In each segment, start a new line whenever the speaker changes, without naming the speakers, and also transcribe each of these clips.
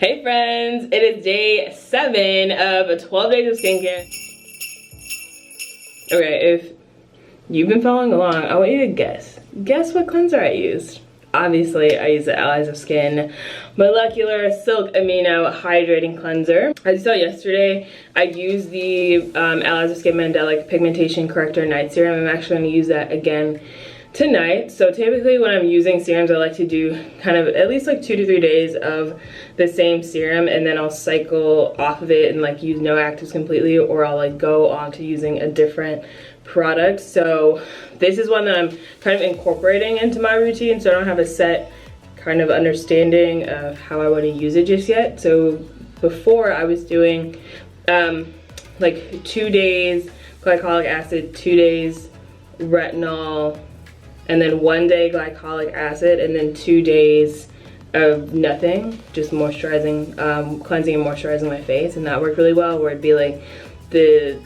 Hey friends, it is day 7 of 12 days of skincare. Okay, if you've been following along, I want you to guess. Guess what cleanser I used. Obviously, I used the Allies of Skin Molecular Silk Amino Hydrating Cleanser. As you saw yesterday, I used the Allies of Skin Mandelic Pigmentation Corrector Night Serum. I'm actually going to use that again tonight. So typically when I'm using serums, I like to do kind of at least like 2 to 3 days of the same serum, and then I'll cycle off of it and like use no actives completely, or I'll like go on to using a different product. So this is one that I'm kind of incorporating into my routine, so I don't have a set kind of understanding of how I want to use it just yet. So before I was doing like 2 days glycolic acid, 2 days retinol, and then 1 day glycolic acid, and then 2 days of nothing, just moisturizing, cleansing and moisturizing my face, and that worked really well, where it'd be like the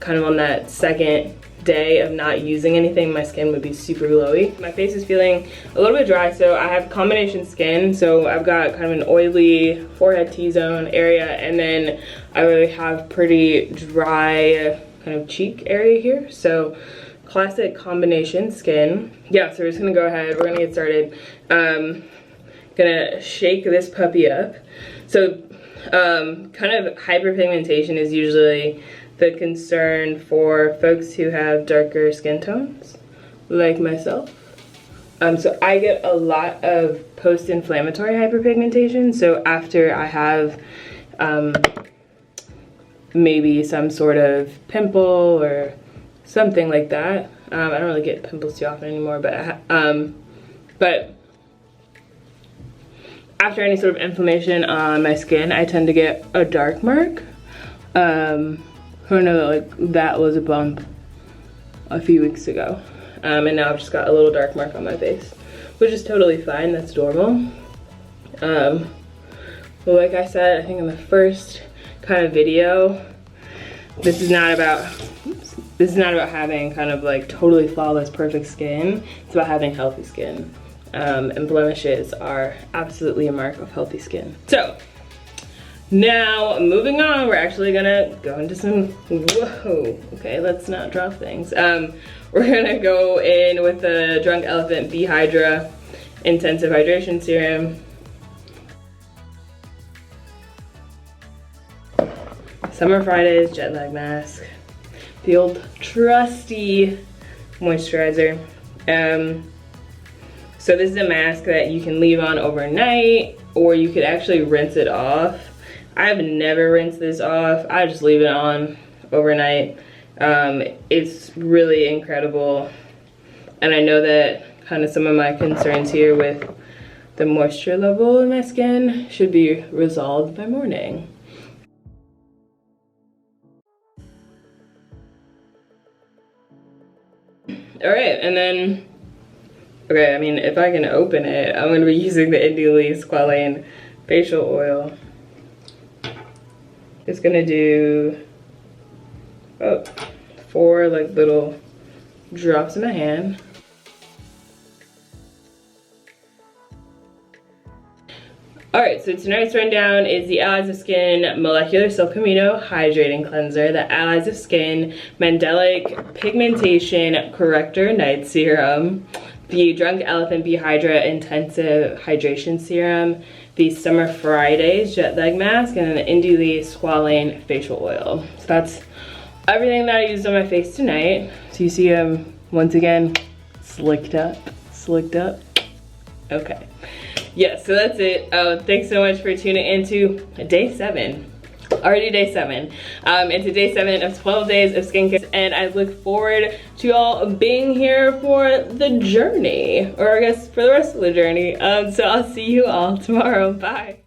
kind of on that second day of not using anything, my skin would be super glowy. My face is feeling a little bit dry, so I have combination skin, so I've got kind of an oily forehead T-zone area, and then I really have pretty dry kind of cheek area here, so classic combination skin. Yeah, so we're just gonna go ahead, we're gonna get started. Gonna shake this puppy up. So kind of hyperpigmentation is usually the concern for folks who have darker skin tones, like myself. So I get a lot of post-inflammatory hyperpigmentation. So after I have maybe some sort of pimple or something like that. I don't really get pimples too often anymore, but after any sort of inflammation on my skin, I tend to get a dark mark. I know that like that was a bump a few weeks ago, and now I've just got a little dark mark on my face, which is totally fine. That's normal. But like I said, I think in the first kind of video, this is not about having kind of like totally flawless, perfect skin. It's about having healthy skin. And blemishes are absolutely a mark of healthy skin. So now moving on, we're actually gonna go into some, whoa, okay, let's not drop things. We're gonna go in with the Drunk Elephant Bee Hydra Intensive Hydration Serum. Summer Fridays jet lag mask. The old trusty moisturizer. So this is a mask that you can leave on overnight, or you could actually rinse it off. I've never rinsed this off. I just leave it on overnight. It's really incredible. And I know that kind of some of my concerns here with the moisture level in my skin should be resolved by morning. All right, and then, okay, I mean, if I can open it, I'm gonna be using the Dewy Squalane facial oil. Just gonna do 4 like little drops in my hand. Alright, so tonight's rundown is the Allies of Skin Molecular Silk Amino Hydrating Cleanser, the Allies of Skin Mandelic Pigmentation Corrector Night Serum, the Drunk Elephant Bee Hydra Intensive Hydration Serum, the Summer Fridays Jet Lag Mask, and then the Dewy Squalane Facial Oil. So that's everything that I used on my face tonight. So you see once again, slicked up. Okay. Yes, so that's it. Thanks so much for tuning into day 7. Already day 7. Into day 7 of 12 days of skincare, and I look forward to y'all being here for the journey, or I guess for the rest of the journey. So I'll see you all tomorrow. Bye.